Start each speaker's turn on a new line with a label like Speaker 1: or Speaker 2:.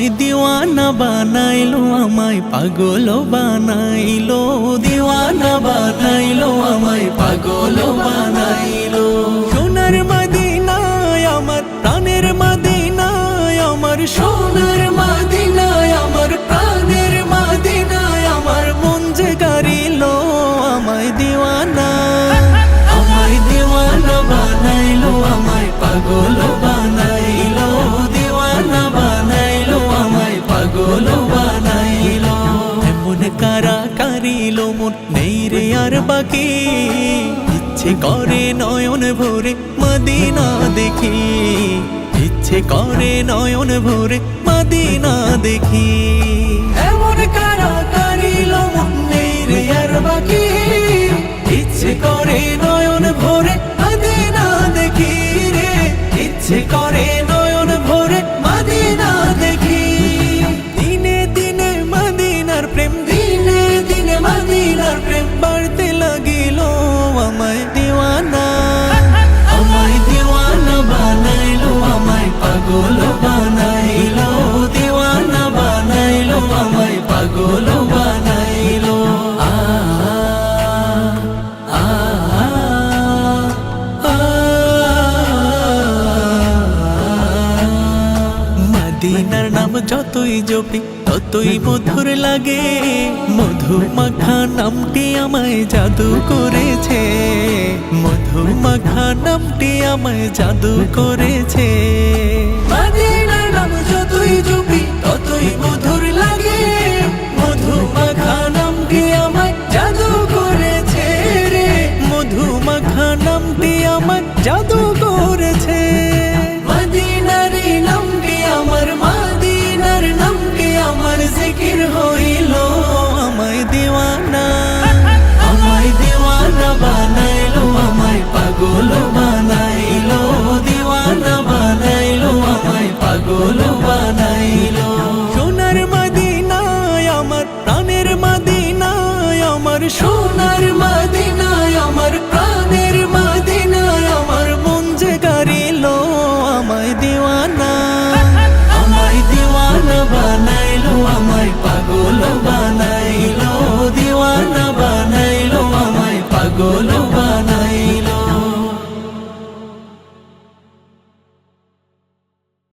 Speaker 1: আমায় দিওয়ানা বানাইলো, আমায় পাগল বানাইলো, দিওয়ানা বানাইলো, আমায় পাগল বানাইলো। সোনার মদিনায় আমার প্রাণের মদিনায়, আমার সোনার মদিনায় আমার প্রাণের মদিনায়, আমার মন যে কারিলো আমায় দিওয়ানা, আমায় দিওয়ানা বানাইলো, আমায় পাগল বানাইলো, দিওয়ানা বানাইলো, আমায় পাগল বানাইলো। এমন কারা কারিলো মন নেই রে আর বাকি, ইচ্ছে করে নয়ন ভরে মদিনা দেখি, ইচ্ছে করে নয়ন ভরে মদিনা দেখি। এমন কারা কারিলো মন নেই রে আর বাকি, ইচ্ছে করে নয়ন ভরে মদিনা দেখি রে, ইচ্ছে করে নয়ন ভরে মদিনা দেখি। দিনে দিনে মদিনার প্রেম, দিনে দিনে মদিনার প্রেম বাড়তে লাগিল, আমায় দিওয়ানা, আমায় দিওয়ানা বানাইলো, আমায় পাগল বানাইলো, দিওয়ানা বানাইলো, আমায় পাগল বানাইলো। মদিনার নাম যতই জপি ততই মধুর লাগে, মধু মাখা নামটি আমায় জাদু করেছে, মধু মাখা নামটি আমায় জাদু করেছে। মদিনার নাম যতই জপি ততই মধুর লাগে, মধু মাখা নামটি আমায় জাদু করেছে রে, মধু মাখা নামটি আমায় জাদু করেছে। মদিনারি নামটি আমার, মদিনার নামটি আমার জিকির হইল, আমায় দিওয়ানা, আমায় দিওয়ানা বানাইলো, আমায় পাগল বানাইলো, দিওয়ানা বানাইলো, আমায় পাগল বানাইলো। সোনার মদিনায় আমার প্রাণের মদিনায়, আমার সোনার মদিনায় আমার প্রাণের মদিনায়, আমার মন যে কারিলো আমায় দিওয়ানা, আমায় দিওয়ানা বানাইলো, আমায় পাগল বানাইলো, দিওয়ানা বানাইলো, আমায় পাগল